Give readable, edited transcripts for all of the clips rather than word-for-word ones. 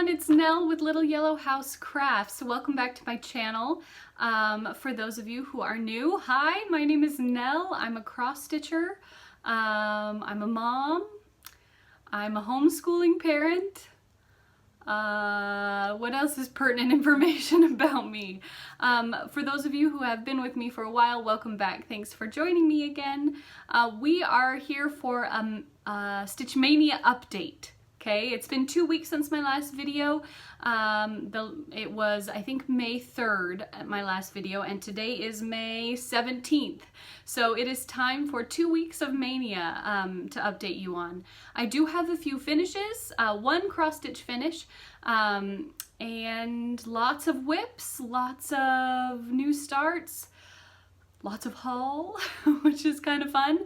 it's Nell with Little Yellow House Crafts. Welcome back to my channel. For those of you who are new, hi, my name is Nell. I'm a cross stitcher. I'm a mom. I'm a homeschooling parent. What else is pertinent information about me? For those of you who have been with me for a while, welcome back. Thanks for joining me again. We are here for a Stitch Mania update. Okay, it's been 2 weeks since my last video. It was, I think, May 3rd at my last video, and today is May 17th. So it is time for 2 weeks of Mania to update you on. I do have a few finishes, one cross-stitch finish, and lots of whips, lots of new starts, lots of haul, which is kind of fun.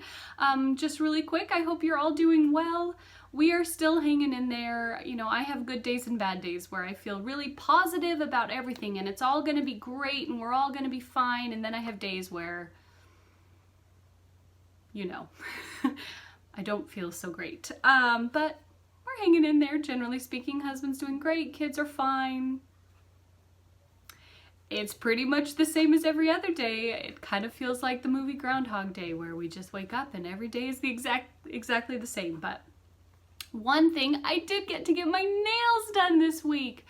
Just really quick, I hope you're all doing well. We are still hanging in there. You know, I have good days and bad days where I feel really positive about everything and it's all gonna be great and we're all gonna be fine, and then I have days where, you know, I don't feel so great. But we're hanging in there, generally speaking. Husband's doing great, kids are fine. It's pretty much the same as every other day. It kind of feels like the movie Groundhog Day, where we just wake up and every day is the exactly the same. But one thing, I did get to get my nails done this week.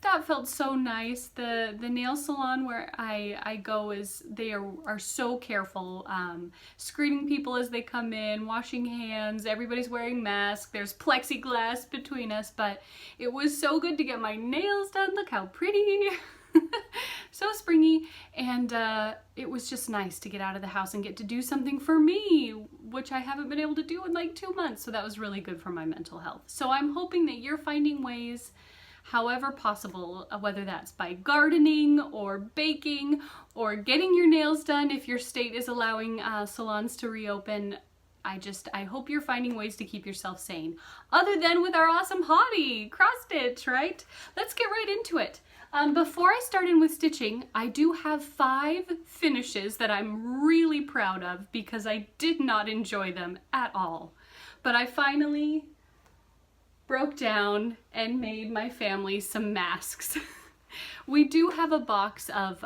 That felt so nice. The nail salon where I go they are so careful, screening people as they come in, washing hands, everybody's wearing masks, there's plexiglass between us, but it was so good to get my nails done. Look how pretty. So springy, and it was just nice to get out of the house and get to do something for me, which I haven't been able to do in like 2 months, so that was really good for my mental health. So I'm hoping that you're finding ways, however possible, whether that's by gardening or baking or getting your nails done if your state is allowing salons to reopen. I hope you're finding ways to keep yourself sane, other than with our awesome hobby, cross stitch, right? Let's get right into it. Before I start in with stitching, I do have 5 finishes that I'm really proud of because I did not enjoy them at all. But I finally broke down and made my family some masks. We do have a box of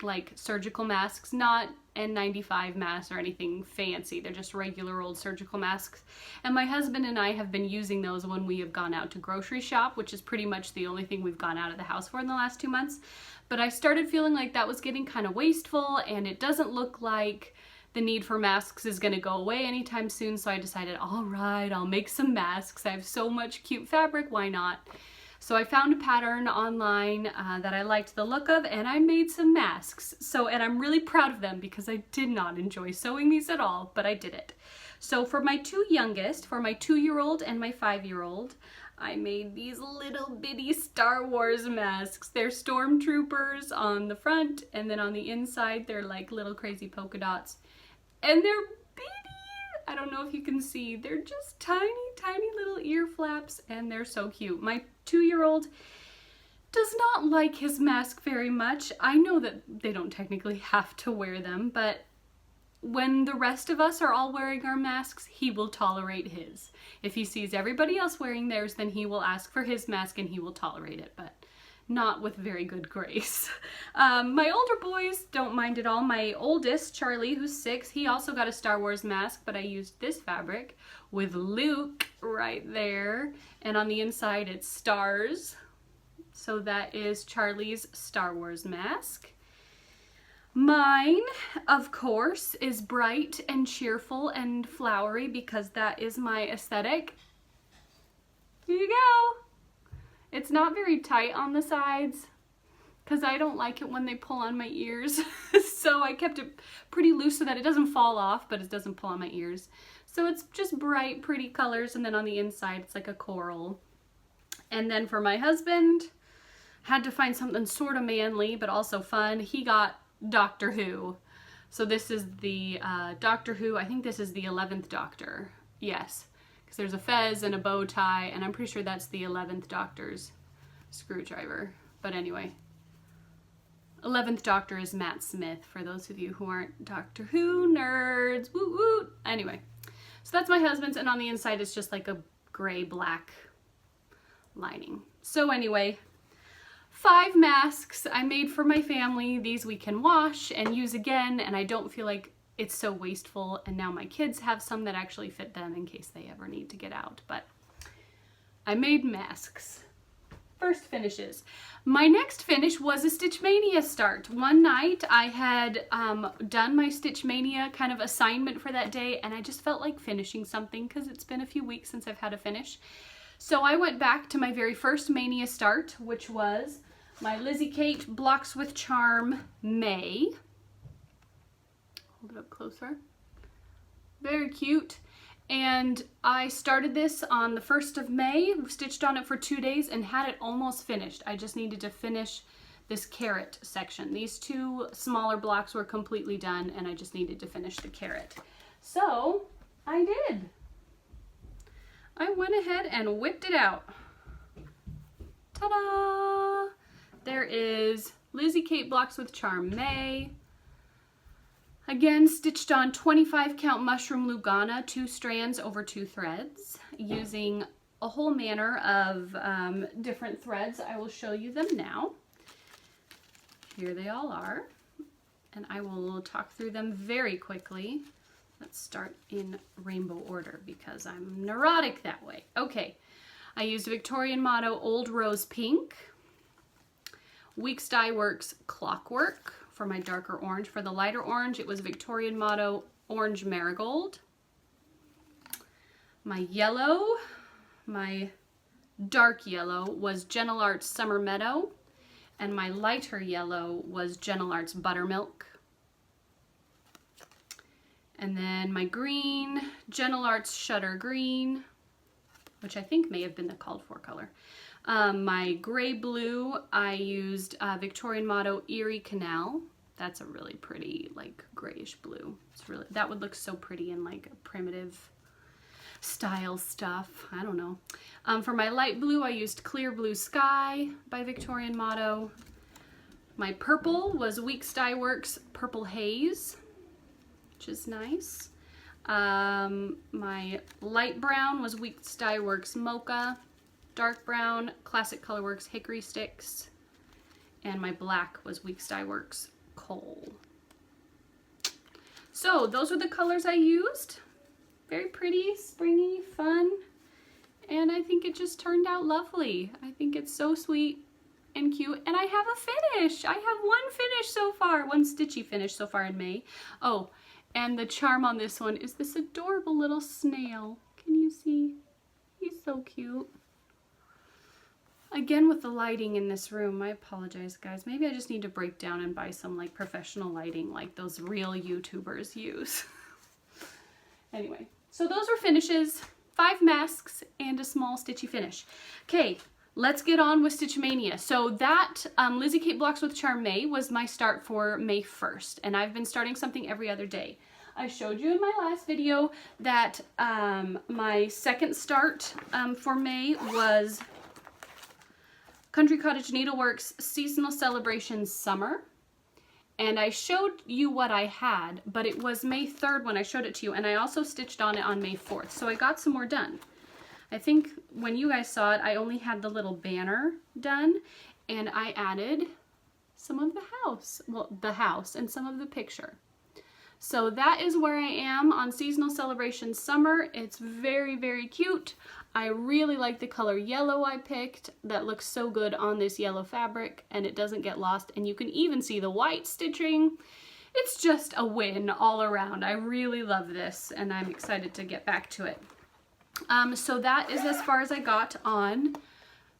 like surgical masks, not N95 masks or anything fancy. They're just regular old surgical masks. And my husband and I have been using those when we have gone out to grocery shop, which is pretty much the only thing we've gone out of the house for in the last 2 months. But I started feeling like that was getting kind of wasteful, and it doesn't look like the need for masks is going to go away anytime soon. So I decided, all right, I'll make some masks. I have so much cute fabric, why not? So I found a pattern online that I liked the look of, and I made some masks. And I'm really proud of them because I did not enjoy sewing these at all, but I did it. So for my 2 youngest, for my 2-year-old and my 5-year-old, I made these little bitty Star Wars masks. They're stormtroopers on the front, and then on the inside they're like little crazy polka dots. And they're bitty. I don't know if you can see. They're just tiny, tiny little ear flaps, and they're so cute. My 2-year-old does not like his mask very much. I know that they don't technically have to wear them, but when the rest of us are all wearing our masks, he will tolerate his. If he sees everybody else wearing theirs, then he will ask for his mask and he will tolerate it, but not with very good grace. My older boys don't mind at all. My oldest, Charlie, who's 6, he also got a Star Wars mask, but I used this fabric with Luke right there. And on the inside, it's stars. So that is Charlie's Star Wars mask. Mine, of course, is bright and cheerful and flowery because that is my aesthetic. Here you go. It's not very tight on the sides because I don't like it when they pull on my ears. So I kept it pretty loose so that it doesn't fall off, but it doesn't pull on my ears. So it's just bright, pretty colors, and then on the inside it's like a coral. And then for my husband, had to find something sort of manly but also fun. He got Doctor Who. So this is the Doctor Who, I think this is the 11th Doctor. Yes. Because there's a fez and a bow tie, and I'm pretty sure that's the 11th Doctor's screwdriver. But anyway, 11th Doctor is Matt Smith, for those of you who aren't Doctor Who nerds. Woot woot! Anyway, so that's my husband's, and on the inside it's just like a gray-black lining. So anyway, 5 masks I made for my family. These we can wash and use again, and I don't feel like it's so wasteful. And now my kids have some that actually fit them in case they ever need to get out. But I made masks. First finishes. My next finish was a Stitch Mania start. One night I had done my Stitch Mania kind of assignment for that day, and I just felt like finishing something because it's been a few weeks since I've had a finish. So I went back to my very first Mania start, which was my Lizzie Kate Blocks with Charm May. Hold it up closer. Very cute. And I started this on the 1st of May, stitched on it for 2 days, and had it almost finished. I just needed to finish this carrot section. These 2 smaller blocks were completely done, and I just needed to finish the carrot. So I did. I went ahead and whipped it out. Ta-da! There is Lizzie Kate Blocks with Charm May. Again, stitched on 25 count mushroom Lugana, 2 strands over 2 threads, using a whole manner of different threads. I will show you them now. Here they all are, and I will talk through them very quickly. Let's start in rainbow order because I'm neurotic that way. Okay, I used Victorian Motto Old Rose Pink, Weeks Dye Works Clockwork, for my darker orange. For the lighter orange, it was Victorian Motto Orange Marigold. My yellow, my dark yellow was Gentle Arts Summer Meadow, and my lighter yellow was Gentle Arts Buttermilk. And then my green, Gentle Arts Shutter Green, which I think may have been the called for color. My gray blue, I used Victorian Motto Erie Canal. That's a really pretty, like, grayish blue. It's really, that would look so pretty in like primitive style stuff. I don't know. For my light blue, I used Clear Blue Sky by Victorian Motto. My purple was Weeks Dye Works Purple Haze, which is nice. My light brown was Weeks Dye Works Mocha. Dark brown, Classic Colorworks Hickory Sticks, and my black was Weeks Dye Works Coal. So those were the colors I used. Very pretty, springy, fun, and I think it just turned out lovely. I think it's so sweet and cute, and I have a finish. I have one finish so far, one stitchy finish so far in May. Oh, and the charm on this one is this adorable little snail. Can you see? He's so cute. Again, with the lighting in this room, I apologize, guys. Maybe I just need to break down and buy some like professional lighting like those real YouTubers use. Anyway, so those were finishes, 5 masks and a small stitchy finish. Okay, let's get on with Stitch Mania. So that Lizzie Kate Blocks with Charm May was my start for May 1st, and I've been starting something every other day. I showed you in my last video that my second start for May was Country Cottage Needleworks Seasonal Celebrations Summer, and I showed you what I had, but it was May 3rd when I showed it to you, and I also stitched on it on May 4th, so I got some more done. I think when you guys saw it, I only had the little banner done, and I added some of the house, well, the house and some of the picture. So that is where I am on Seasonal Celebrations Summer. It's very, very cute. I really like the color yellow I picked. That looks so good on this yellow fabric, and it doesn't get lost, and you can even see the white stitching. It's just a win all around. I really love this, and I'm excited to get back to it. So that is as far as I got on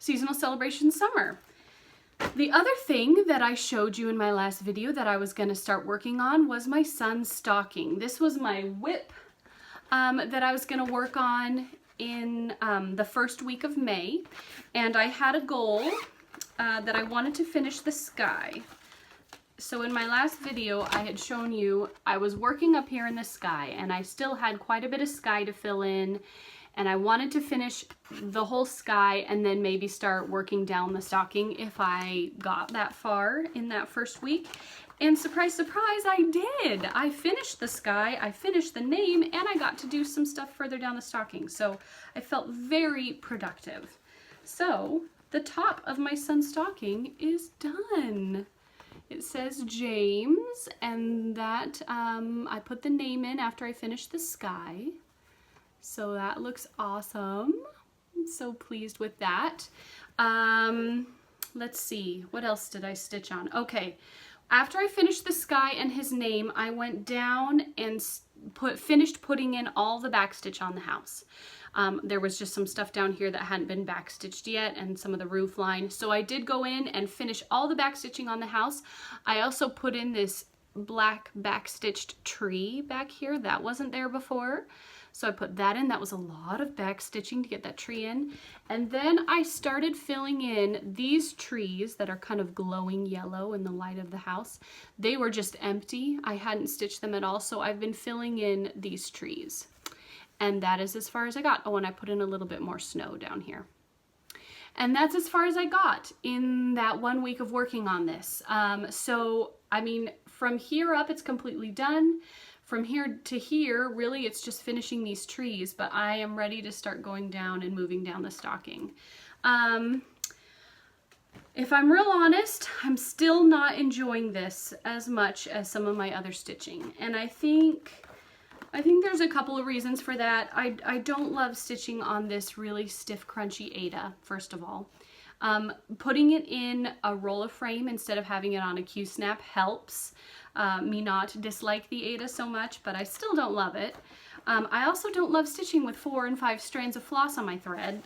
Seasonal Celebration Summer. The other thing that I showed you in my last video that I was going to start working on was my son's stocking. This was my whip that I was going to work on in the first week of May, and I had a goal that I wanted to finish the sky. So in my last video I had shown you I was working up here in the sky, and I still had quite a bit of sky to fill in, and I wanted to finish the whole sky and then maybe start working down the stocking if I got that far in that first week. And surprise, surprise, I did. I finished the sky, I finished the name, and I got to do some stuff further down the stocking. So I felt very productive. So the top of my son's stocking is done. It says James, and that I put the name in after I finished the sky. So that looks awesome. I'm so pleased with that. Let's see, what else did I stitch on? Okay, after I finished the sky and his name, I went down and finished putting in all the backstitch on the house. There was just some stuff down here that hadn't been backstitched yet, and some of the roof line. So I did go in and finish all the backstitching on the house. I also put in this black backstitched tree back here. That wasn't there before. So I put that in. That was a lot of backstitching to get that tree in. And then I started filling in these trees that are kind of glowing yellow in the light of the house. They were just empty. I hadn't stitched them at all. So I've been filling in these trees. And that is as far as I got. Oh, and I put in a little bit more snow down here. And that's as far as I got in that 1 week of working on this. So, I mean, from here up, it's completely done. From here to here, really, it's just finishing these trees, but I am ready to start going down and moving down the stocking. If I'm real honest, I'm still not enjoying this as much as some of my other stitching. And I think there's a couple of reasons for that. I don't love stitching on this really stiff, crunchy Aida, first of all. Putting it in a roll of frame instead of having it on a Q-snap helps me not dislike the Aida so much, but I still don't love it. I also don't love stitching with 4 and 5 strands of floss on my thread.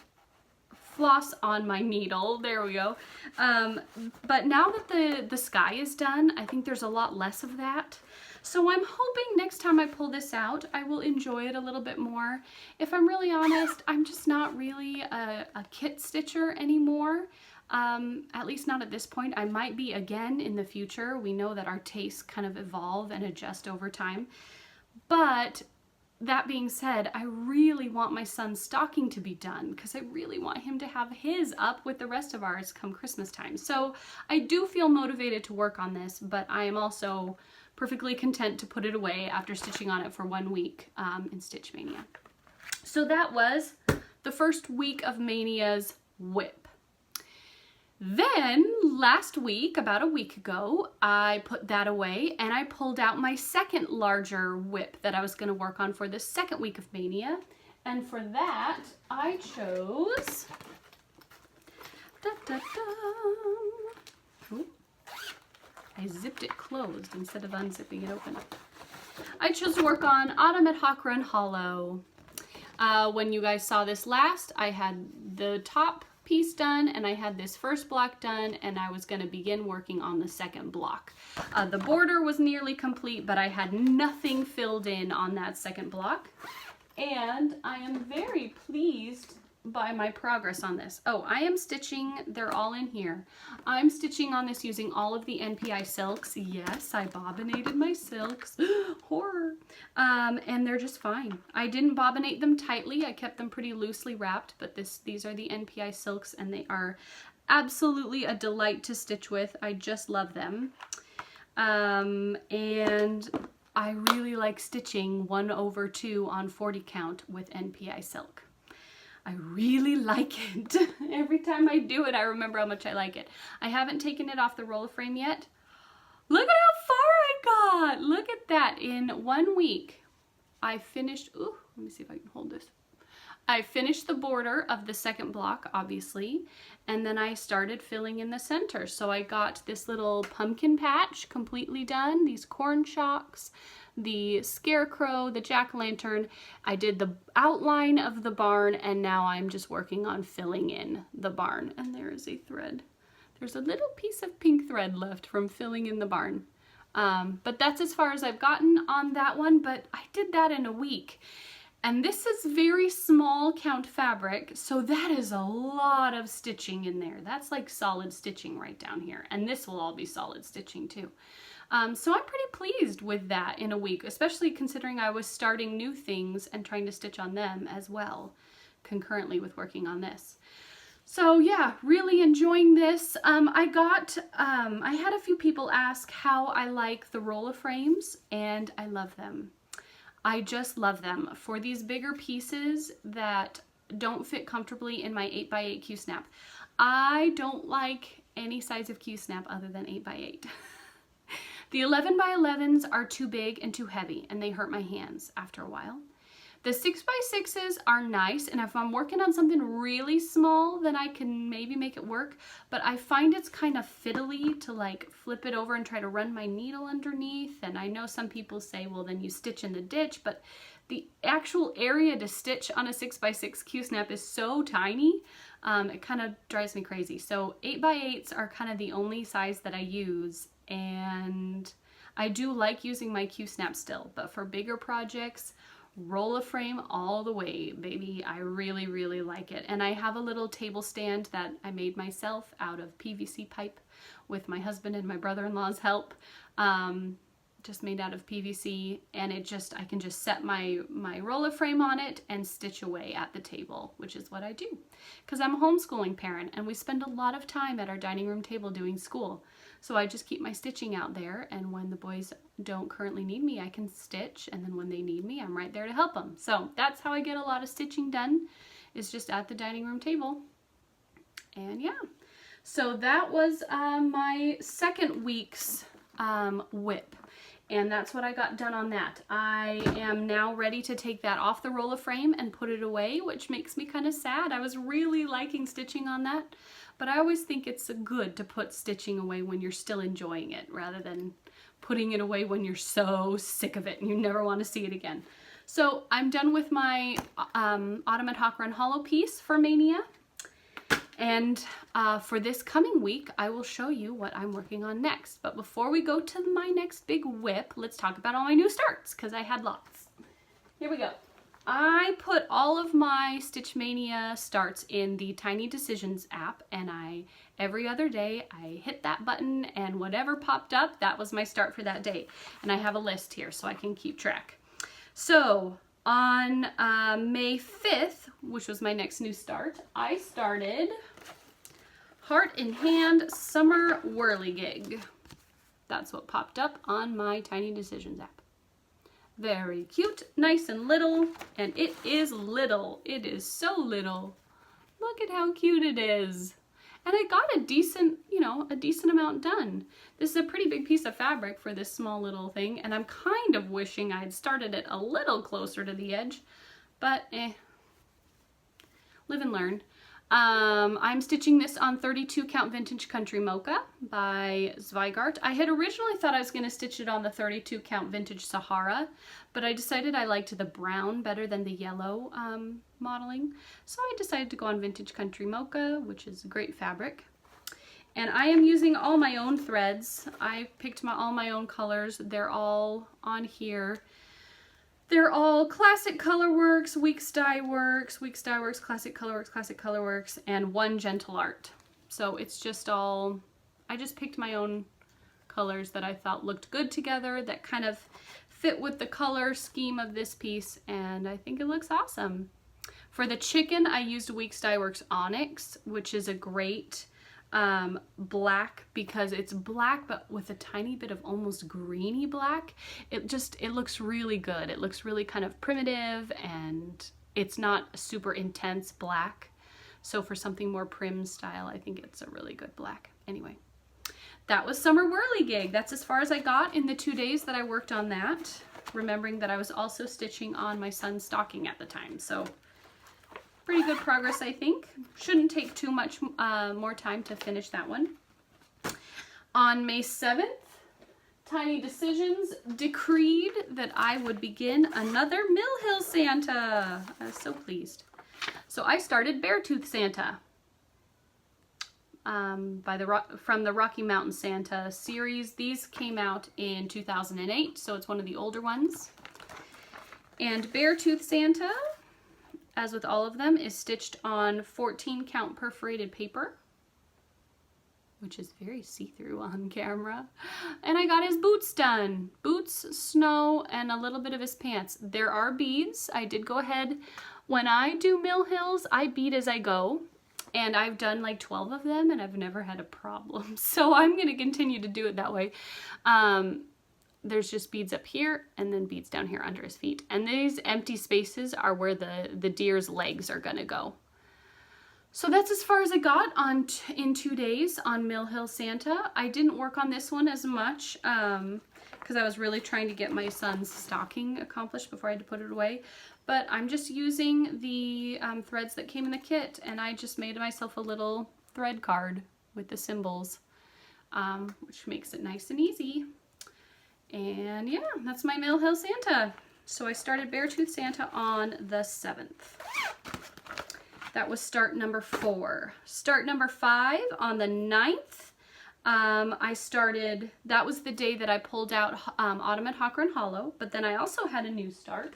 Floss on my needle, there we go. But now that the sky is done, I think there's a lot less of that. So I'm hoping next time I pull this out, I will enjoy it a little bit more. If I'm really honest, I'm just not really a kit stitcher anymore. At least not at this point. I might be again in the future. We know that our tastes kind of evolve and adjust over time. But that being said, I really want my son's stocking to be done because I really want him to have his up with the rest of ours come Christmas time. So I do feel motivated to work on this, but I am also perfectly content to put it away after stitching on it for 1 week in Stitch Mania. So that was the first week of Mania's whip. Then last week, about a week ago, I put that away and I pulled out my second larger whip that I was going to work on for the second week of Mania. And for that, I chose... Ooh, I zipped it closed instead of unzipping it open. I chose to work on Autumn at Hawk Run Hollow. When you guys saw this last, I had the top piece done and I had this first block done and I was going to begin working on the second block. The border was nearly complete, but I had nothing filled in on that second block. And I am very pleased by my progress on this. Oh, I am stitching, they're all in here. I'm stitching on this using all of the NPI silks. Yes, I bobbinated my silks. Horror. And they're just fine. I didn't bobbinate them tightly. I kept them pretty loosely wrapped, but these are the NPI silks and they are absolutely a delight to stitch with. I just love them. And I really like stitching 1/2 on 40 count with NPI silk. I really like it. Every time I do it, I remember how much I like it. I haven't taken it off the roller frame yet. Look at how far I got. Look at that. In 1 week, I finished, ooh, let me see if I can hold this. I finished the border of the second block, obviously, and then I started filling in the center. So I got this little pumpkin patch completely done, these corn shocks, the scarecrow, the jack-o'-lantern. I did the outline of the barn, and now I'm just working on filling in the barn. And there is a thread. There's a little piece of pink thread left from filling in the barn. But that's as far as I've gotten on that one, but I did that in a week. And this is very small count fabric, so that is a lot of stitching in there. That's like solid stitching right down here. And this will all be solid stitching too. So I'm pretty pleased with that in a week, especially considering I was starting new things and trying to stitch on them as well, concurrently with working on this. So yeah, really enjoying this. I had a few people ask how I like the roller frames, and I love them. I just love them. For these bigger pieces that don't fit comfortably in my 8x8 Q-snap. I don't like any size of Q-snap other than 8x8. The 11x11s are too big and too heavy, and they hurt my hands after a while. The 6x6s are nice, and if I'm working on something really small, then I can maybe make it work, but I find it's kind of fiddly to like flip it over and try to run my needle underneath, and I know some people say, well, then you stitch in the ditch, but the actual area to stitch on a 6x6 Q-snap is so tiny, it kind of drives me crazy. So 8x8s are kind of the only size that I use, and I do like using my Q-snap still, but for bigger projects, roll a frame all the way, baby. I really, really like it. And I have a little table stand that I made myself out of PVC pipe with my husband and my brother-in-law's help. Just made out of PVC, and I can just set my roller frame on it and stitch away at the table, which is what I do. Because I'm a homeschooling parent, and we spend a lot of time at our dining room table doing school. So I just keep my stitching out there, and when the boys don't currently need me, I can stitch, and then when they need me, I'm right there to help them. So that's how I get a lot of stitching done, is just at the dining room table. And yeah, so that was my second week's whip. And that's what I got done on that. I am now ready to take that off the roller frame and put it away, which makes me kind of sad. I was really liking stitching on that, but I always think it's good to put stitching away when you're still enjoying it, rather than putting it away when you're so sick of it and you never want to see it again. So I'm done with my Autumn at Hawk Run Hollow piece for Mania. And for this coming week, I will show you what I'm working on next. But before we go to my next big whip, let's talk about all my new starts, because I had lots. Here we go. I put all of my Stitch Mania starts in the Tiny Decisions app, and every other day I hit that button, and whatever popped up, that was my start for that day. And I have a list here so I can keep track. So on May 5th, which was my next new start, I started Heart in Hand Summer Whirligig. That's what popped up on my Tiny Decisions app. Very cute, nice and little, and it is little. It is so little. Look at how cute it is. And I got a decent, a decent amount done. This is a pretty big piece of fabric for this small little thing, and I'm kind of wishing I had started it a little closer to the edge, but live and learn. I'm stitching this on 32 count Vintage Country Mocha by Zweigart. I had originally thought I was going to stitch it on the 32 count Vintage Sahara, but I decided I liked the brown better than the yellow modeling. So I decided to go on Vintage Country Mocha, which is a great fabric. And I am using all my own threads. I picked all my own colors. They're all on here. They're all Classic Colorworks, Weeks Dye Works, Classic Colorworks, and one Gentle Art. So it's just all, I just picked my own colors that I thought looked good together, that kind of fit with the color scheme of this piece, and I think it looks awesome. For the chicken, I used Weeks Dye Works Onyx, which is a great black, because it's black but with a tiny bit of almost greeny black. It looks really good. It looks really kind of primitive, and it's not super intense black. So for something more prim style, I think it's a really good black. Anyway, that was Summer Whirligig. That's as far as I got in the 2 days that I worked on that, remembering that I was also stitching on my son's stocking at the time. So pretty good progress, I think. Shouldn't take too much more time to finish that one. On May 7th, Tiny Decisions decreed that I would begin another Mill Hill Santa. I was so pleased. So I started Beartooth Santa from the Rocky Mountain Santa series. These came out in 2008, so it's one of the older ones. And Beartooth Santa, as with all of them, is stitched on 14 count perforated paper, which is very see-through on camera. And I got his boots done. Boots, snow, and a little bit of his pants. There are beads. I did go ahead. When I do Mill Hills, I bead as I go. And I've done like 12 of them, and I've never had a problem. So I'm going to continue to do it that way. there's just beads up here and then beads down here under his feet. And these empty spaces are where the deer's legs are gonna go. So that's as far as I got in 2 days on Mill Hill Santa. I didn't work on this one as much because I was really trying to get my son's stocking accomplished before I had to put it away. But I'm just using the threads that came in the kit, and I just made myself a little thread card with the symbols, which makes it nice and easy. And yeah, that's my Mill Hill Santa. So I started Beartooth Santa on the 7th. That was start number 4. Start number 5 on the 9th. That was the day that I pulled out Autumn at Hawker & Hollow, but then I also had a new start.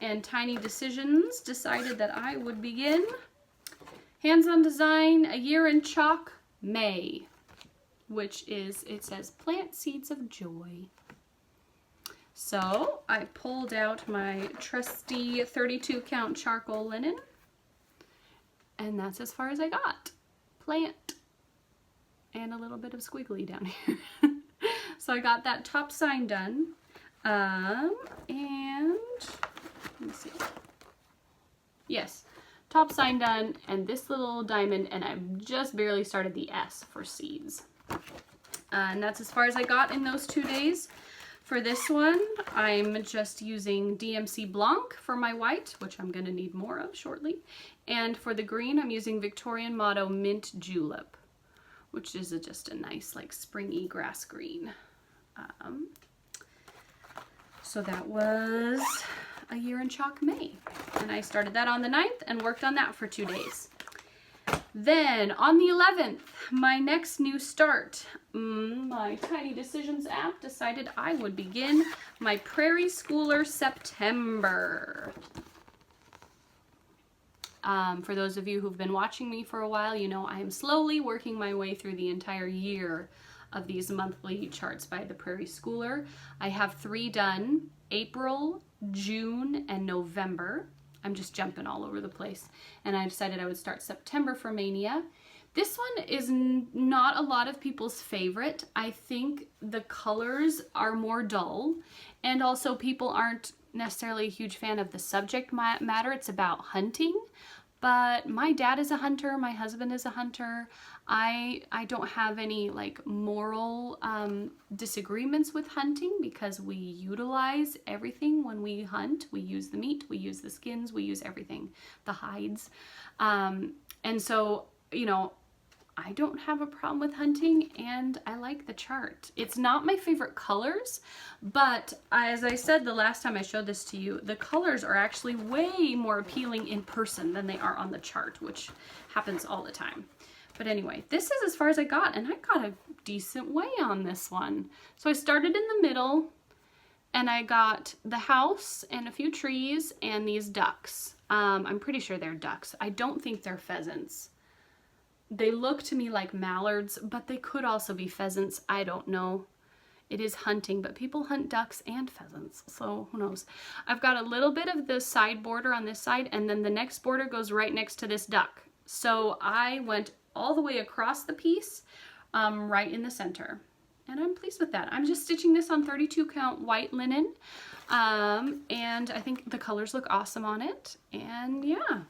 And Tiny Decisions decided that I would begin Hands-on Design, A Year in Chalk, May, which is, it says, Plant Seeds of Joy. So I pulled out my trusty 32 count charcoal linen, and that's as far as I got. Plant and a little bit of squiggly down here. So I got that top sign done, and let me see. Yes, top sign done, and this little diamond, and I've just barely started the S for seeds. And that's as far as I got in those 2 days. For this one, I'm just using DMC Blanc for my white, which I'm going to need more of shortly. And for the green, I'm using Victorian Motto Mint Julep, which is just a nice, like, springy grass green. So that was A Year in Chalk, May. And I started that on the 9th and worked on that for 2 days. Then on the 11th, my next new start, my Tiny Decisions app decided I would begin my Prairie Schooler September. For those of you who've been watching me for a while, you know I am slowly working my way through the entire year of these monthly charts by the Prairie Schooler. I have 3 done, April, June, and November. I'm just jumping all over the place. And I decided I would start September for Mania. This one is not a lot of people's favorite. I think the colors are more dull, and also people aren't necessarily a huge fan of the subject matter. It's about hunting, but my dad is a hunter, my husband is a hunter. I don't have any like moral disagreements with hunting because we utilize everything when we hunt. We use the meat, we use the skins, we use everything, the hides. And so, you know, I don't have a problem with hunting, and I like the chart. It's not my favorite colors, but as I said the last time I showed this to you, the colors are actually way more appealing in person than they are on the chart, which happens all the time. But anyway, this is as far as I got, and I got a decent way on this one. So I started in the middle, and I got the house and a few trees and these ducks. I'm pretty sure they're ducks. I don't think they're pheasants. They look to me like mallards, but they could also be pheasants. I don't know. It is hunting, but people hunt ducks and pheasants, so who knows. I've got a little bit of the side border on this side, and then the next border goes right next to this duck. So I went all the way across the piece, right in the center. And I'm pleased with that. I'm just stitching this on 32 count white linen, and I think the colors look awesome on it. And yeah,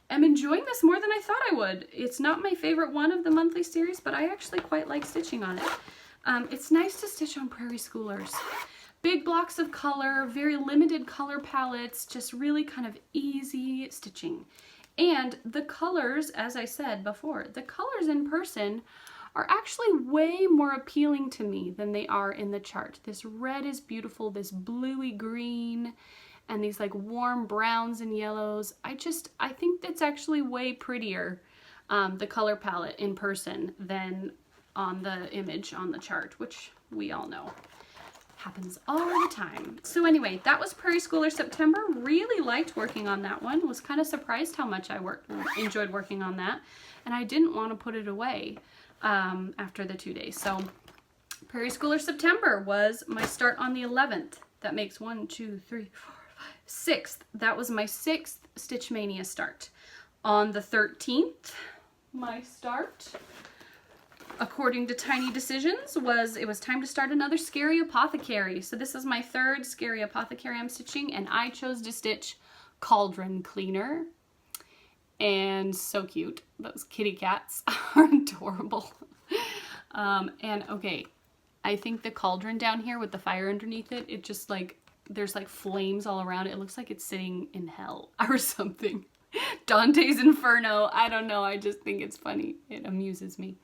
I'm enjoying this more than I thought I would. It's not my favorite one of the monthly series, but I actually quite like stitching on it. It's nice to stitch on Prairie Schoolers. Big blocks of color, very limited color palettes, just really kind of easy stitching. And the colors, as I said before, the colors in person are actually way more appealing to me than they are in the chart. This red is beautiful, this bluey green, and these like warm browns and yellows. I think that's actually way prettier, the color palette in person than on the image on the chart, which we all know happens all the time. So anyway, that was Prairie Schooler September. Really liked working on that one. Was kind of surprised how much I enjoyed working on that, and I didn't want to put it away after the 2 days. So Prairie Schooler September was my start on the 11th. That makes 1, 2, 3, 4, 5, 6th. That was my 6th Stitch Mania start. On the 13th, my start according to Tiny Decisions, it was time to start another Scary Apothecary. So this is my third Scary Apothecary I'm stitching, and I chose to stitch Cauldron Cleaner. And so cute. Those kitty cats are adorable. And okay, I think the cauldron down here with the fire underneath it, it just like, there's like flames all around it. It looks like it's sitting in hell or something. Dante's Inferno. I don't know. I just think it's funny. It amuses me.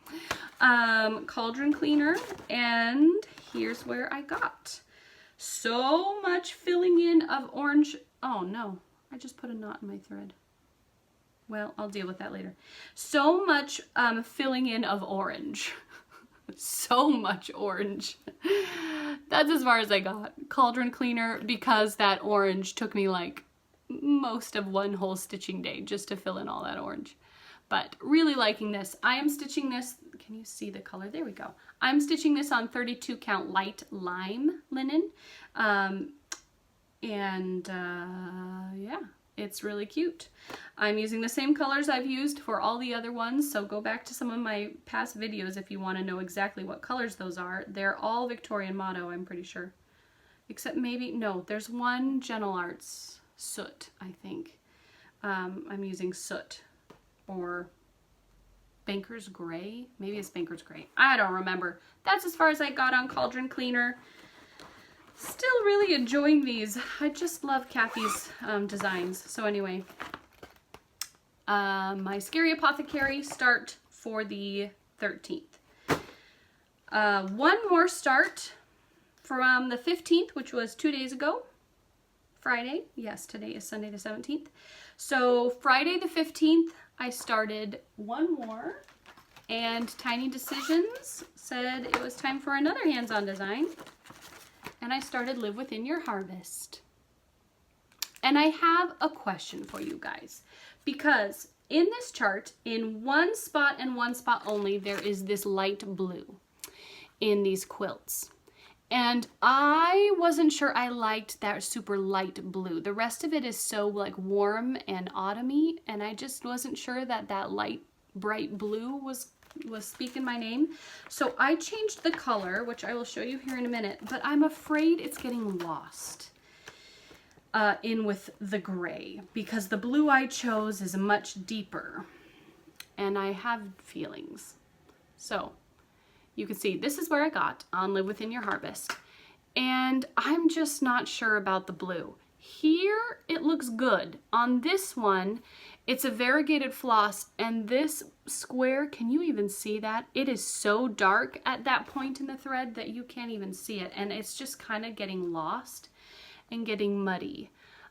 Cauldron Cleaner. And here's where I got so much filling in of orange. Oh no, I just put a knot in my thread. Well, I'll deal with that later. So much filling in of orange. So much orange. That's as far as I got. Cauldron Cleaner, because that orange took me like most of one whole stitching day just to fill in all that orange. But really liking this. I am stitching this, can you see the color? There we go. I'm stitching this on 32 count light lime linen. Yeah, it's really cute. I'm using the same colors I've used for all the other ones, so go back to some of my past videos if you want to know exactly what colors those are. They're all Victorian Motto, I'm pretty sure. Except maybe, no, there's one Gentle Arts Soot, I think. I'm using Soot or Banker's Gray. Maybe it's Banker's Gray. I don't remember. That's as far as I got on Cauldron Cleaner. Still really enjoying these. I just love Kathy's designs. So anyway, my Scary Apothecary start for the 13th. One more start from the 15th, which was 2 days ago. Friday. Yes, today is Sunday the 17th. So Friday the 15th, I started one more, and Tiny Decisions said it was time for another hands-on design. And I started Live Within Your Harvest. And I have a question for you guys, because in this chart, in one spot and one spot only, there is this light blue in these quilts. And I wasn't sure I liked that super light blue. The rest of it is so like warm and autumny, and I just wasn't sure that that light bright blue was speaking my name. So I changed the color, which I will show you here in a minute, but I'm afraid it's getting lost in with the gray, because the blue I chose is much deeper and I have feelings. So you can see this is where I got on Live Within Your Harvest, and I'm just not sure about the blue. Here it looks good. On this one, it's a variegated floss, and this square, can you even see that? It is so dark at that point in the thread that you can't even see it, and it's just kind of getting lost and getting muddy.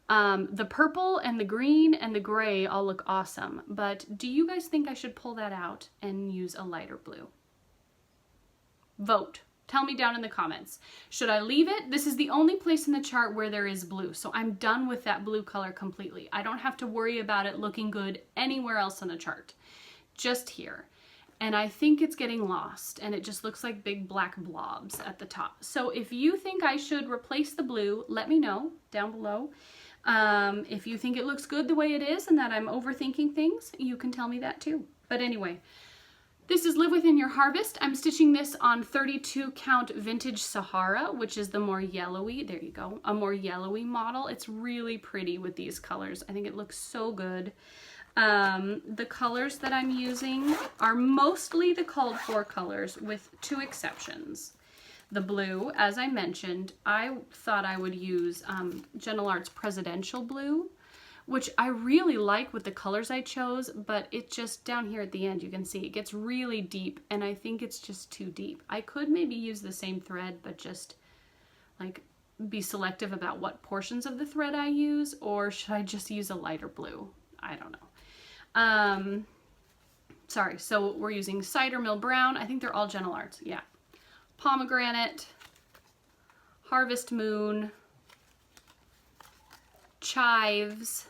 The purple and the green and the gray all look awesome, but do you guys think I should pull that out and use a lighter blue? Vote. Tell me down in the comments. Should I leave it? This is the only place in the chart where there is blue, so I'm done with that blue color completely. I don't have to worry about it looking good anywhere else on the chart, just here. And I think it's getting lost, and it just looks like big black blobs at the top. So if you think I should replace the blue, let me know down below. If you think it looks good the way it is and that I'm overthinking things, you can tell me that too. But anyway, this is Live Within Your Harvest. I'm stitching this on 32 count Vintage Sahara, which is the more yellowy, there you go, a more yellowy model. It's really pretty with these colors. I think it looks so good. The colors that I'm using are mostly the called for colors with two exceptions. The blue, as I mentioned, I thought I would use Gentle Arts Presidential Blue, which I really like with the colors I chose, but it just, down here at the end, you can see it gets really deep, and I think it's just too deep. I could maybe use the same thread, but just like be selective about what portions of the thread I use, or should I just use a lighter blue? I don't know. Sorry, so we're using Cider Mill Brown. I think they're all Gentle Arts, yeah. Pomegranate, Harvest Moon, Chives,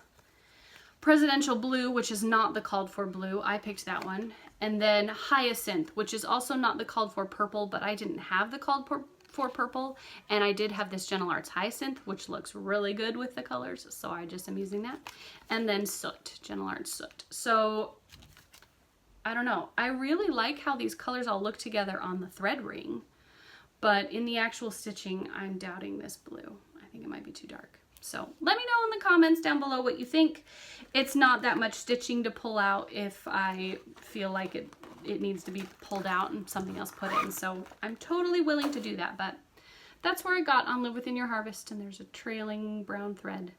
Presidential Blue, which is not the called for blue. I picked that one. And then Hyacinth, which is also not the called for purple, but I didn't have the called for purple. And I did have this Gentle Arts Hyacinth, which looks really good with the colors. So I just am using that. And then Soot, Gentle Arts Soot. So I don't know. I really like how these colors all look together on the thread ring, but in the actual stitching, I'm doubting this blue. I think it might be too dark. So let me know in the comments down below what you think. It's not that much stitching to pull out if I feel like it needs to be pulled out and something else put in. So I'm totally willing to do that, but that's where I got on Live Within Your Harvest, and there's a trailing brown thread.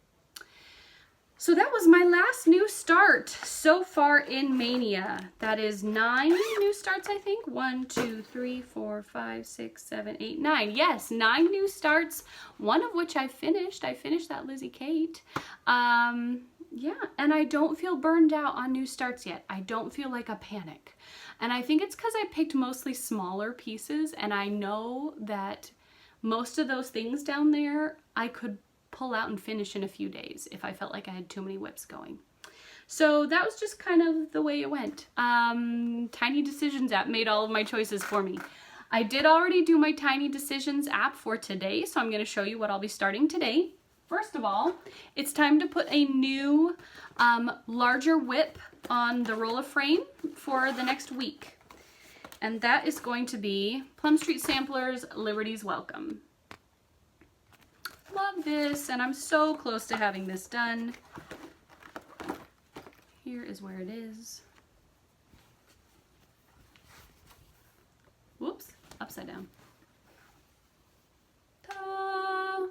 So that was my last new start so far in Mania. That is 9 new starts, I think. 1, 2, 3, 4, 5, 6, 7, 8, 9. Yes, 9 new starts, one of which I finished. I finished that Lizzie Kate. Yeah, and I don't feel burned out on new starts yet. I don't feel like a panic. And I think it's because I picked mostly smaller pieces, and I know that most of those things down there I could pull out and finish in a few days if I felt like I had too many whips going. So that was just kind of the way it went. Tiny Decisions app made all of my choices for me. I did already do my Tiny Decisions app for today, so I'm going to show you what I'll be starting today. First of all, it's time to put a new larger whip on the roll of frame for the next week. And that is going to be Plum Street Samplers Liberty's Welcome. Love this, and I'm so close to having this done. Here is where it is. Whoops, upside down. Ta-da!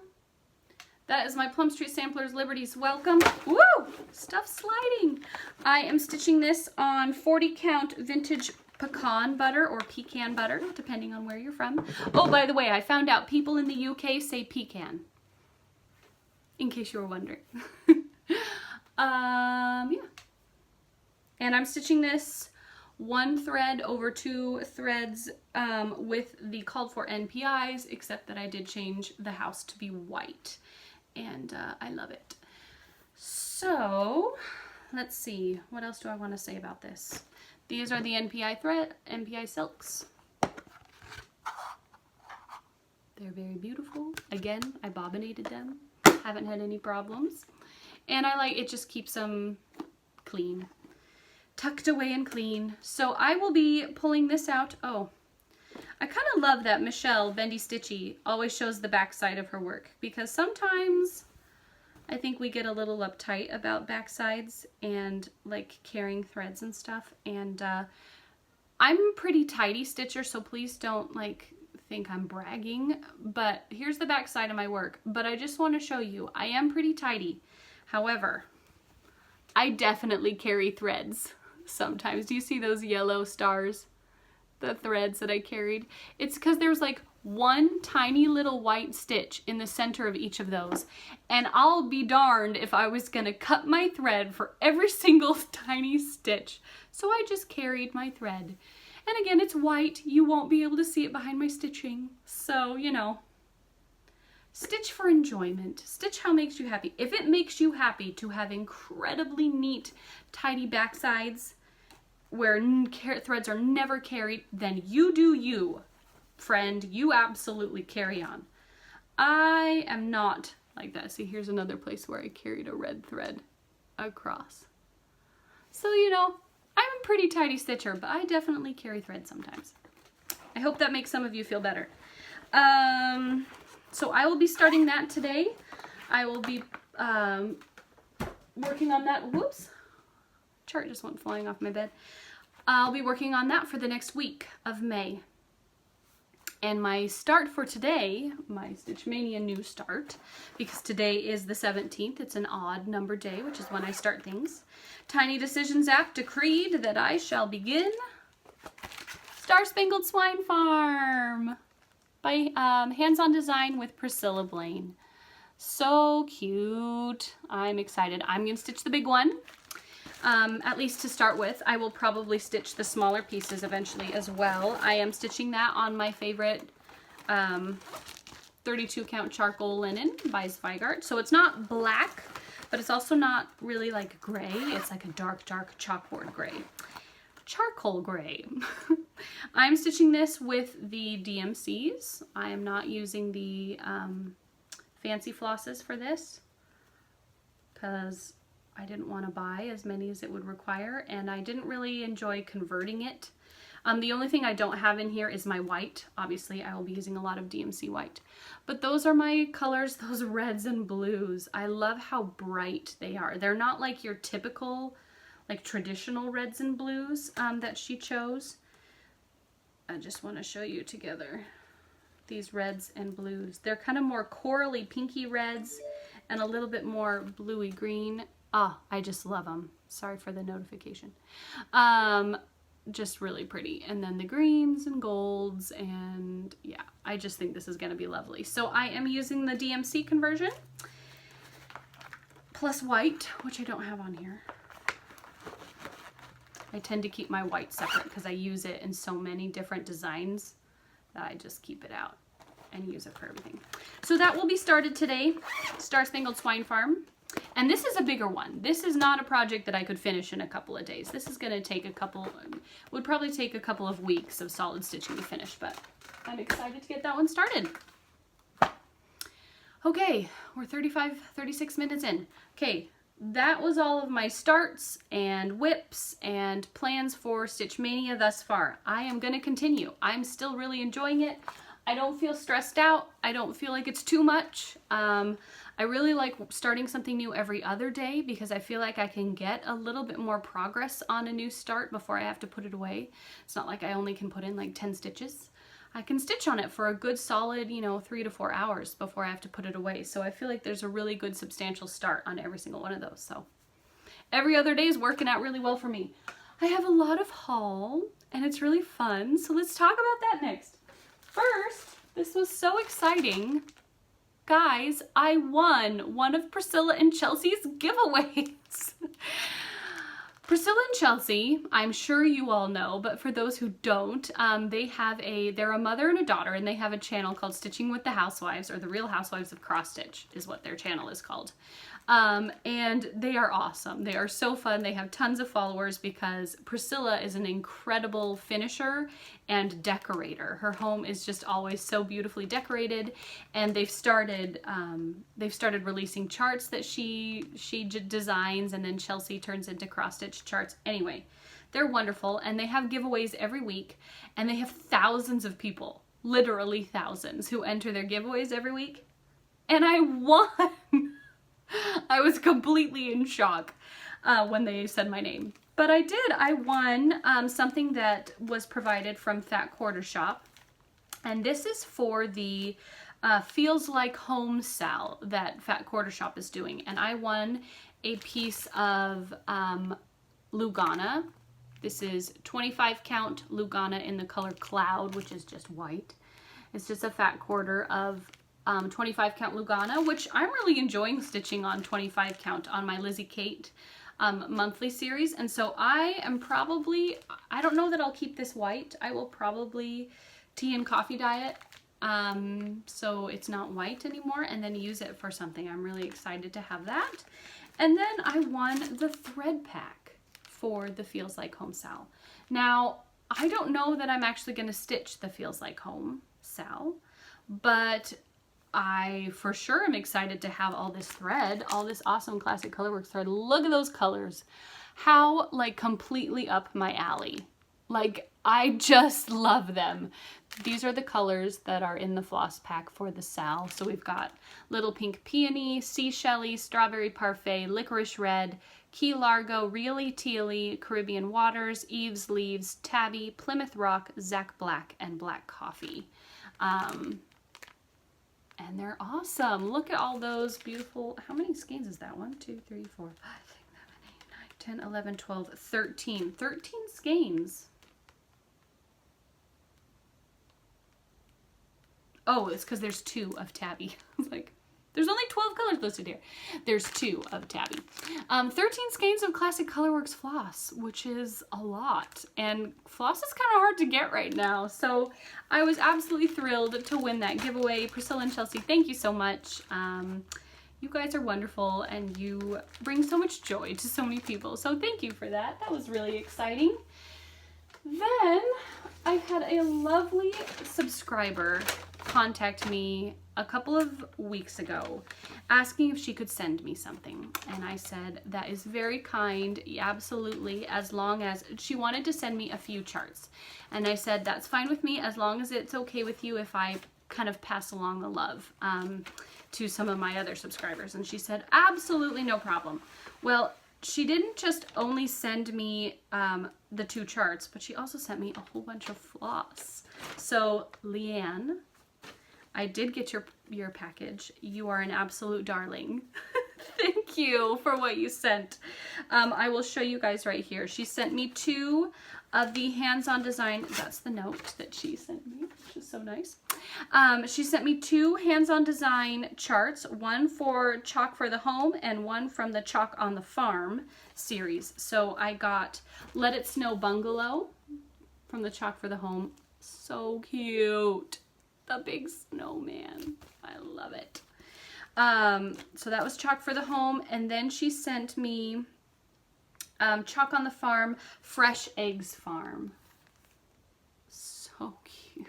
That is my Plum Street Samplers Liberty's Welcome. Woo! Stuff sliding. I am stitching this on 40 count vintage pecan butter or pecan butter, depending on where you're from. Oh, by the way, I found out people in the UK say pecan. In case you were wondering. Yeah. And I'm stitching this 1 thread over 2 threads with the called for NPIs, except that I did change the house to be white. And I love it. So, let's see. What else do I want to say about this? These are the NPI silks. They're very beautiful. Again, I bobbinated them. Haven't had any problems. And I like it, just keeps them clean. Tucked away and clean. So I will be pulling this out. Oh, I kind of love that Michelle Bendy Stitchy always shows the back side of her work, because sometimes I think we get a little uptight about back sides and like carrying threads and stuff. And I'm a pretty tidy stitcher, so please don't like think I'm bragging, but here's the back side of my work. But I just want to show you, I am pretty tidy. However, I definitely carry threads sometimes. Do you see those yellow stars? The threads that I carried? It's because there's like one tiny little white stitch in the center of each of those. And I'll be darned if I was gonna cut my thread for every single tiny stitch. So I just carried my thread. And again, it's white. You won't be able to see it behind my stitching. So, you know, stitch for enjoyment. Stitch how makes you happy. If it makes you happy to have incredibly neat, tidy back sides where threads are never carried, then you do you, friend. You absolutely carry on. I am not like that. See, here's another place where I carried a red thread across. So, you know, I'm a pretty tidy stitcher, but I definitely carry thread sometimes. I hope that makes some of you feel better. So I will be starting that today. I will be working on that. Whoops. Chart just went flying off my bed. I'll be working on that for the next week of May. And my start for today, my Stitch Mania new start, because today is the 17th, it's an odd number day, which is when I start things. Tiny Decisions app decreed that I shall begin Star Spangled Swine Farm by Hands-On Design with Priscilla Blaine. So cute. I'm excited. I'm going to stitch the big one. At least to start with. I will probably stitch the smaller pieces eventually as well. I am stitching that on my favorite 32 count charcoal linen by Zweigart. So it's not black, but it's also not really like gray. It's like a dark, dark chalkboard gray. Charcoal gray. I'm stitching this with the DMCs. I am not using the fancy flosses for this because I didn't want to buy as many as it would require, and I didn't really enjoy converting it. The only thing I don't have in here is my white. Obviously, I will be using a lot of DMC white. But those are my colors, those reds and blues. I love how bright they are. They're not like your typical, like traditional reds and blues that she chose. I just want to show you together these reds and blues. They're kind of more corally pinky reds and a little bit more bluey green. Ah, I just love them. Sorry for the notification. Just really pretty. And then the greens and golds, and yeah, I just think this is going to be lovely. So I am using the DMC conversion plus white, which I don't have on here. I tend to keep my white separate because I use it in so many different designs that I just keep it out and use it for everything. So that will be started today, Star Spangled Swine Farm. And this is a bigger one. This is not a project that I could finish in a couple of days. This is going to take would probably take a couple of weeks of solid stitching to finish, but I'm excited to get that one started. Okay, we're 36 minutes in. Okay, that was all of my starts and whips and plans for Stitch Mania thus far. I am going to continue. I'm still really enjoying it. I don't feel stressed out. I don't feel like it's too much. I really like starting something new every other day because I feel like I can get a little bit more progress on a new start before I have to put it away. It's not like I only can put in like 10 stitches. I can stitch on it for a good solid, 3 to 4 hours before I have to put it away. So I feel like there's a really good substantial start on every single one of those. So every other day is working out really well for me. I have a lot of haul and it's really fun. So let's talk about that next. First, this was so exciting. Guys, I won one of Priscilla and Chelsea's giveaways. Priscilla and Chelsea, I'm sure you all know, but for those who don't, they're a mother and a daughter, and they have a channel called Stitching with the Housewives, or The Real Housewives of Cross Stitch is what their channel is called. And they are awesome. They are so fun. They have tons of followers because Priscilla is an incredible finisher and decorator. Her home is just always so beautifully decorated, and they've started releasing charts that she designs, and then Chelsea turns into cross stitch charts. Anyway, they're wonderful, and they have giveaways every week, and they have thousands of people, literally thousands, who enter their giveaways every week, and I won. I was completely in shock when they said my name. But I did. I won something that was provided from Fat Quarter Shop. And this is for the Feels Like Home sale that Fat Quarter Shop is doing. And I won a piece of Lugana. This is 25 count Lugana in the color Cloud, which is just white. It's just a fat quarter of 25 count Lugana, which I'm really enjoying stitching on 25 count on my Lizzie Kate monthly series. And so I don't know that I'll keep this white. I will probably tea and coffee dye it so it's not white anymore, and then use it for something. I'm really excited to have that. And then I won the thread pack for the Feels Like Home sale. Now, I don't know that I'm actually going to stitch the Feels Like Home sale, but I for sure am excited to have all this thread, all this awesome classic colorworks thread. Look at those colors. How like completely up my alley. Like I just love them. These are the colors that are in the floss pack for the sal. So we've got Little Pink Peony, Seashelly, Strawberry Parfait, Licorice Red, Key Largo, Really Tealy, Caribbean Waters, Eve's Leaves, Tabby, Plymouth Rock, Zach Black, and Black Coffee. And they're awesome. Look at all those beautiful, how many skeins is that? 1, 2, 3, 4, 5, 6, 7, 8, 9, 10, 11, 12, 13. 13 skeins. Oh, it's because there's 2 of Tabby. I was like, there's only 12 colors listed here. There's 2 of Tabby. 13 skeins of Classic Colorworks floss, which is a lot. And floss is kind of hard to get right now. So I was absolutely thrilled to win that giveaway. Priscilla and Chelsea, thank you so much. You guys are wonderful, and you bring so much joy to so many people. So thank you for that. That was really exciting. Then I had a lovely subscriber contact me a couple of weeks ago asking if she could send me something. And I said, that is very kind, absolutely, as long as she wanted to send me a few charts. And I said, that's fine with me as long as it's okay with you if I kind of pass along the love to some of my other subscribers. And she said, absolutely no problem. Well, she didn't just only send me the 2 charts, but she also sent me a whole bunch of floss. So, Leanne, I did get your package. You are an absolute darling. Thank you for what you sent. I will show you guys right here. She sent me 2 of the hands-on design. That's the note that she sent me, which is so nice. She sent me 2 hands-on design charts, one for Chalk for the Home and one from the Chalk on the Farm series. So I got Let It Snow Bungalow from the Chalk for the Home. So cute. The big snowman. I love it. So that was Chalk for the Home. And then she sent me Chalk on the Farm, Fresh Eggs Farm. So cute.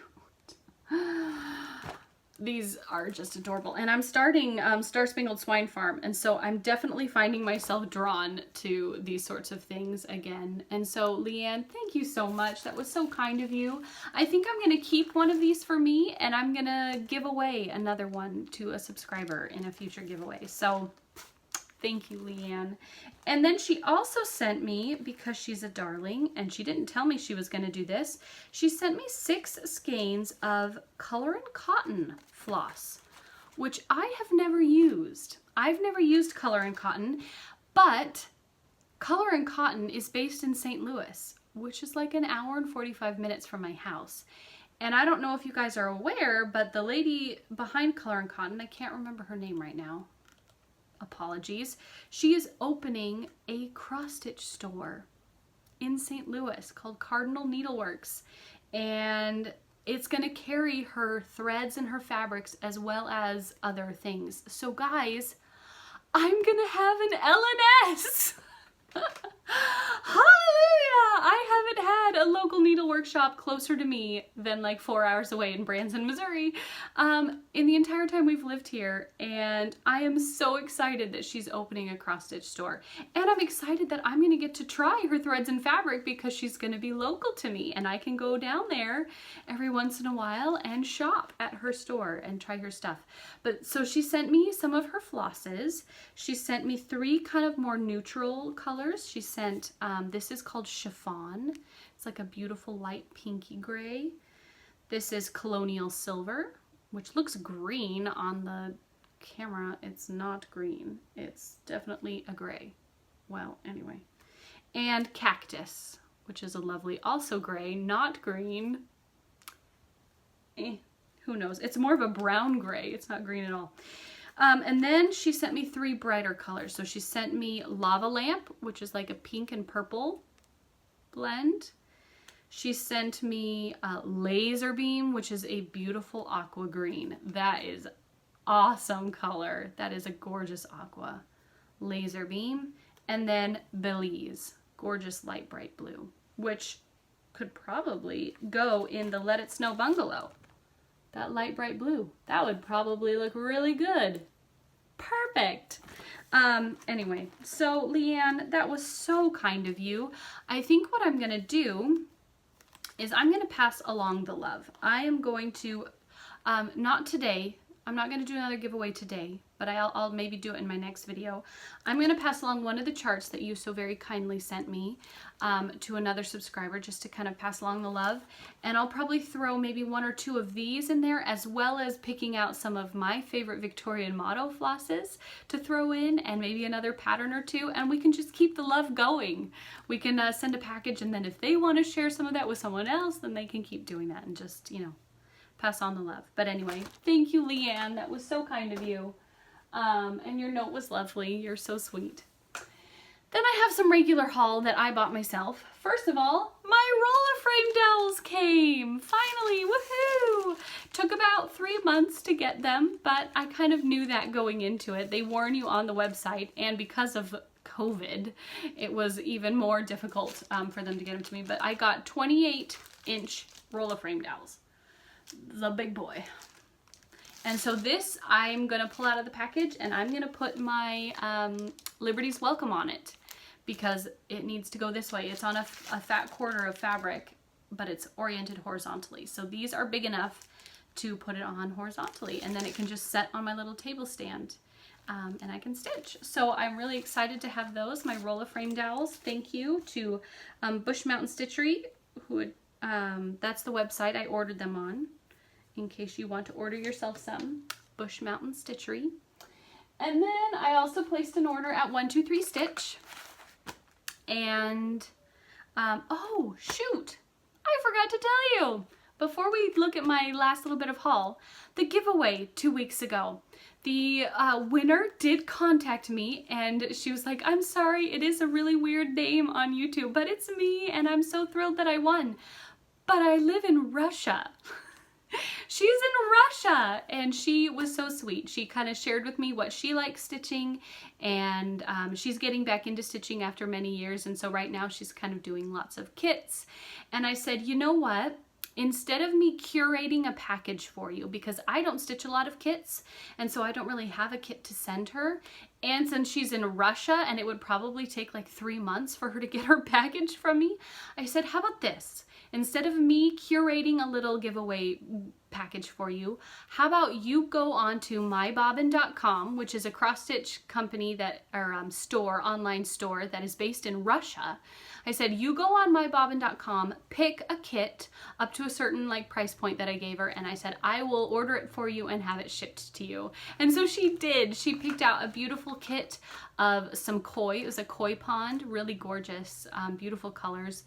These are just adorable. And I'm starting Star Spangled Swine Farm, and so I'm definitely finding myself drawn to these sorts of things again. And so, Leanne, thank you so much. That was so kind of you. I think I'm going to keep one of these for me, and I'm going to give away another one to a subscriber in a future giveaway. So, thank you, Leanne. And then she also sent me, because she's a darling, and she didn't tell me she was going to do this, she sent me 6 skeins of Color and Cotton floss, which I have never used. I've never used Color and Cotton, but Color and Cotton is based in St. Louis, which is like an hour and 45 minutes from my house. And I don't know if you guys are aware, but the lady behind Color and Cotton, I can't remember her name right now, apologies, she is opening a cross-stitch store in St. Louis called Cardinal Needleworks, and it's going to carry her threads and her fabrics as well as other things. So guys, I'm gonna have an L&S. Hallelujah! I haven't had a local needle workshop closer to me than like 4 hours away in Branson, Missouri, in the entire time we've lived here, and I am so excited that she's opening a cross-stitch store. And I'm excited that I'm gonna get to try her threads and fabric because she's gonna be local to me, and I can go down there every once in a while and shop at her store and try her stuff. But so she sent me some of her flosses. She sent me 3 kind of more neutral colors. She sent, this is called Chiffon. It's like a beautiful light pinky gray. This is Colonial Silver, which looks green on the camera. It's not green. It's definitely a gray. Well, anyway. And Cactus, which is a lovely, also gray, not green. Who knows? It's more of a brown gray. It's not green at all. And then she sent me 3 brighter colors. So she sent me Lava Lamp, which is like a pink and purple blend. She sent me Laser Beam, which is a beautiful aqua green. That is awesome color. That is a gorgeous aqua. Laser Beam. And then Belize, gorgeous light bright blue, which could probably go in the Let It Snow Bungalow. That light bright blue. That would probably look really good. Perfect. Anyway, so Leanne, that was so kind of you. I think what I'm gonna do is I'm gonna pass along the love. I am going to, not today, I'm not gonna do another giveaway today, but I'll maybe do it in my next video. I'm gonna pass along one of the charts that you so very kindly sent me to another subscriber, just to kind of pass along the love. And I'll probably throw maybe 1 or 2 of these in there, as well as picking out some of my favorite Victorian motto flosses to throw in, and maybe another pattern or 2, and we can just keep the love going. We can send a package, and then if they want to share some of that with someone else, then they can keep doing that and just, you know, pass on the love. But anyway, thank you, Leanne. That was so kind of you. And your note was lovely. You're so sweet. Then I have some regular haul that I bought myself. First of all, my roller frame dowels came. Finally, woohoo! Took about 3 months to get them, but I kind of knew that going into it. They warn you on the website, and because of COVID, it was even more difficult for them to get them to me. But I got 28-inch roller frame dowels. The big boy. And so this I'm gonna pull out of the package and I'm gonna put my Liberty's Welcome on it because it needs to go this way. It's on a fat quarter of fabric, but it's oriented horizontally. So these are big enough to put it on horizontally, and then it can just set on my little table stand. And I can stitch. So I'm really excited to have those, my roller frame dowels. Thank you to Bush Mountain Stitchery, who would, that's the website I ordered them on, in case you want to order yourself some, Bush Mountain Stitchery. And then I also placed an order at 123 Stitch. And, oh shoot, I forgot to tell you, before we look at my last little bit of haul, the giveaway 2 weeks ago. The winner did contact me and she was like, I'm sorry, it is a really weird name on YouTube, but it's me and I'm so thrilled that I won. But I live in Russia. She's in Russia, and she was so sweet. She kind of shared with me what she likes stitching, and she's getting back into stitching after many years, and so right now she's kind of doing lots of kits. And I said, you know what? Instead of me curating a package for you, because I don't stitch a lot of kits, and so I don't really have a kit to send her, and since she's in Russia and it would probably take like 3 months for her to get her package from me, I said, how about this? Instead of me curating a little giveaway package for you, how about you go on to mybobbin.com, which is a cross-stitch company that, or online store that is based in Russia. I said, you go on mybobbin.com, pick a kit up to a certain like price point that I gave her, and I said, I will order it for you and have it shipped to you. And so she did. She picked out a beautiful kit of some koi. It was a koi pond, really gorgeous, beautiful colors.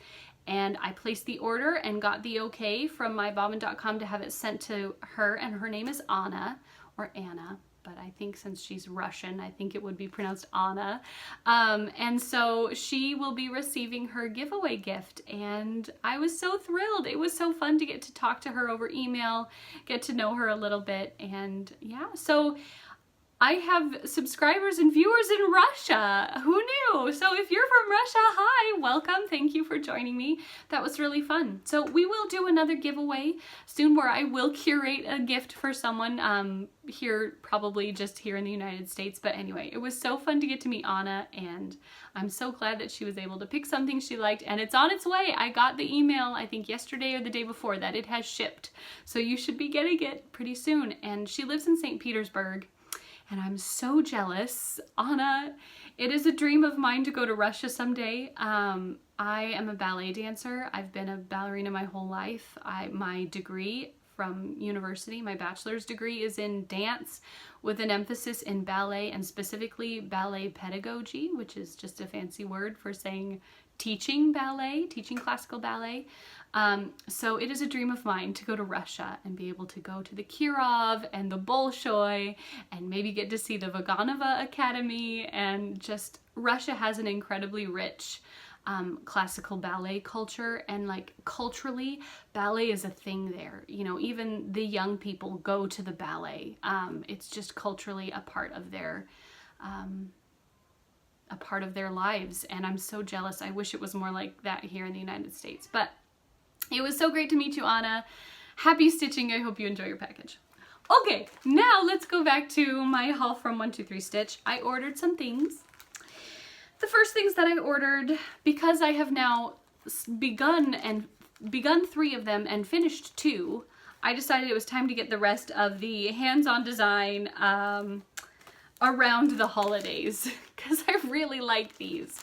And I placed the order and got the okay from mybobbin.com to have it sent to her, and her name is Anna, or Anna, but I think since she's Russian, I think it would be pronounced Anna. And so she will be receiving her giveaway gift, and I was so thrilled. It was so fun to get to talk to her over email, get to know her a little bit, and yeah, so I have subscribers and viewers in Russia. Who knew? So if you're from Russia, hi, welcome. Thank you for joining me. That was really fun. So we will do another giveaway soon where I will curate a gift for someone here, probably just here in the United States. But anyway, it was so fun to get to meet Anna, and I'm so glad that she was able to pick something she liked, and it's on its way. I got the email, I think yesterday or the day before, that it has shipped. So you should be getting it pretty soon. And she lives in St. Petersburg. And I'm so jealous. Anna, it is a dream of mine to go to Russia someday. I am a ballet dancer. I've been a ballerina my whole life. My degree from university, my bachelor's degree, is in dance with an emphasis in ballet, and specifically ballet pedagogy, which is just a fancy word for saying teaching ballet, teaching classical ballet. So it is a dream of mine to go to Russia and be able to go to the Kirov and the Bolshoi and maybe get to see the Vaganova Academy, and just Russia has an incredibly rich classical ballet culture, and like culturally ballet is a thing there. You know, even the young people go to the ballet. It's just culturally a part of their lives, and I'm so jealous. I wish it was more like that here in the United States. But it was so great to meet you, Anna. Happy stitching. I hope you enjoy your package. Okay, now let's go back to my haul from 123 Stitch. I ordered some things. The first things that I ordered, because I have now begun 3 of them and finished 2, I decided it was time to get the rest of the hands-on design around the holidays, because I really like these.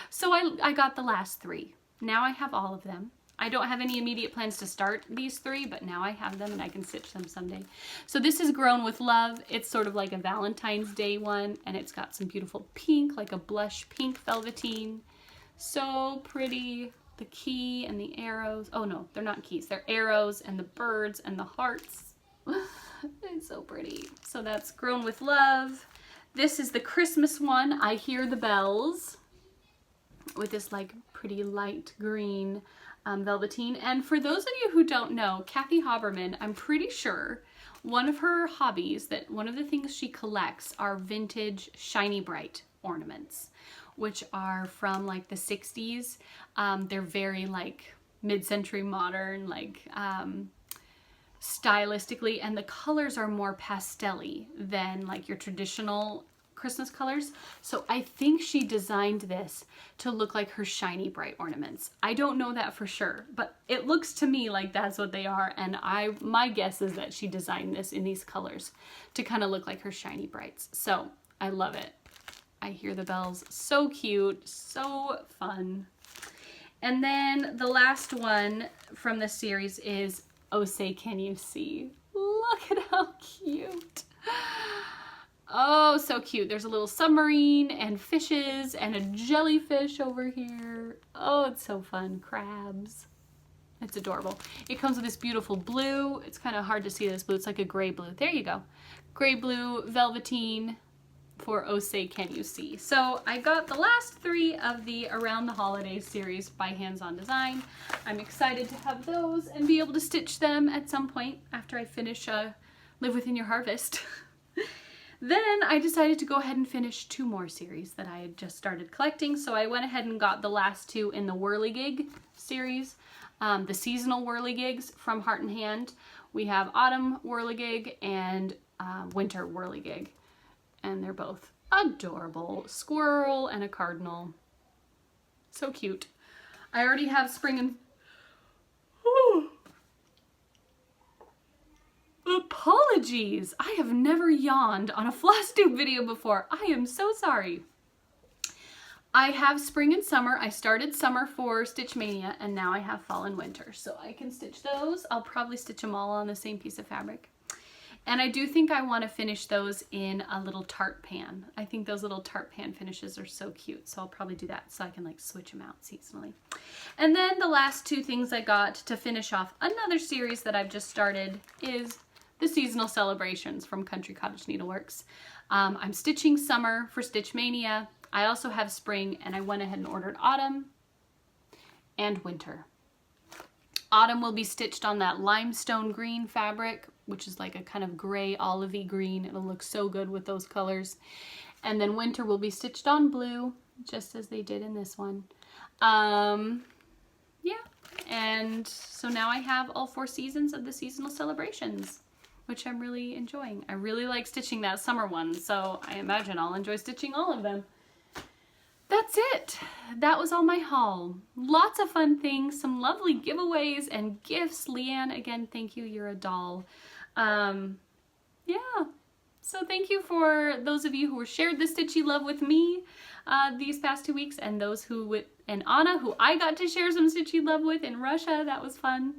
So I got the last 3. Now I have all of them. I don't have any immediate plans to start these 3, but now I have them and I can stitch them someday. So this is Grown with Love. It's sort of like a Valentine's Day one, and it's got some beautiful pink, like a blush pink velveteen. So pretty. The key and the arrows. Oh no, they're not keys. They're arrows, and the birds and the hearts. It's so pretty. So that's Grown with Love. This is the Christmas one, I Hear the Bells, with this like pretty light green velveteen. And for those of you who don't know, Kathy Haberman, I'm pretty sure one of her hobbies, that one of the things she collects, are vintage Shiny Bright ornaments, which are from like the 60s. They're very like mid-century modern, like stylistically, and the colors are more pastel-y than like your traditional Christmas colors. So I think she designed this to look like her shiny bright ornaments. I don't know that for sure, but it looks to me like that's what they are, and my guess is that she designed this in these colors to kind of look like her shiny brights. So I love it. I hear the bells. So cute, so fun. And then the last one from this series is Oh Say Can You See? Look at how cute. Oh, so cute. There's a little submarine and fishes and a jellyfish over here. Oh, it's so fun. Crabs. It's adorable. It comes with this beautiful blue. It's kind of hard to see this blue. It's like a gray blue. There you go. Gray blue velveteen for Oh Say Can You See. So I got the last 3 of the Around the Holidays series by Hands On Design. I'm excited to have those and be able to stitch them at some point after I finish Live Within Your Harvest. Then I decided to go ahead and finish 2 more series that I had just started collecting. So I went ahead and got the last 2 in the Whirligig series, the seasonal Whirligigs from Heart and Hand. We have Autumn Whirligig and Winter Whirligig. And they're both adorable. Squirrel and a cardinal. So cute. I already have spring and... Ooh. Apologies! I have never yawned on a floss tube video before. I am so sorry. I have spring and summer. I started summer for Stitch Mania, and now I have fall and winter. So I can stitch those. I'll probably stitch them all on the same piece of fabric. And I do think I want to finish those in a little tart pan. I think those little tart pan finishes are so cute, so I'll probably do that so I can like switch them out seasonally. And then the last 2 things I got to finish off another series that I've just started is the seasonal celebrations from Country Cottage Needleworks. I'm stitching summer for Stitch Mania. I also have spring, and I went ahead and ordered autumn and winter. Autumn will be stitched on that limestone green fabric, which is like a kind of gray olivey green. It'll look so good with those colors. And then winter will be stitched on blue, just as they did in this one. Yeah, and so now I have all 4 seasons of the seasonal celebrations, which I'm really enjoying. I really like stitching that summer one, so I imagine I'll enjoy stitching all of them. That's it. That was all my haul. Lots of fun things, some lovely giveaways and gifts. Leanne, again, thank you. You're a doll. Yeah. So thank you for those of you who shared the Stitchy love with me these past 2 weeks, and those who and Anna, who I got to share some Stitchy love with in Russia. That was fun.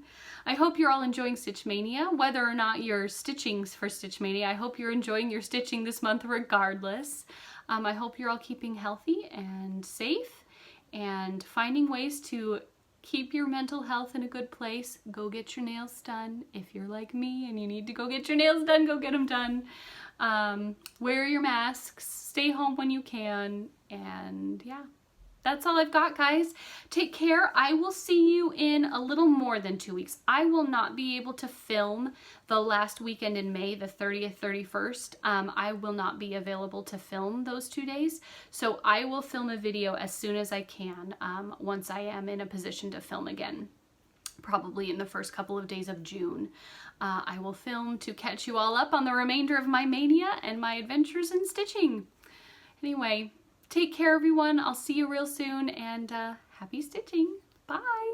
I hope you're all enjoying Stitch Mania, whether or not you're stitching for Stitch Mania. I hope you're enjoying your stitching this month regardless. I hope you're all keeping healthy and safe and finding ways to keep your mental health in a good place. Go get your nails done. If you're like me and you need to go get your nails done, go get them done. Wear your masks, stay home when you can, and yeah. That's all I've got, guys. Take care. I will see you in a little more than 2 weeks. I will not be able to film the last weekend in May, the 30th, 31st. I will not be available to film those 2 days. So I will film a video as soon as I can, once I am in a position to film again. Probably in the first couple of days of June. I will film to catch you all up on the remainder of my mania and my adventures in stitching. Anyway, take care, everyone. I'll see you real soon, and happy stitching. Bye.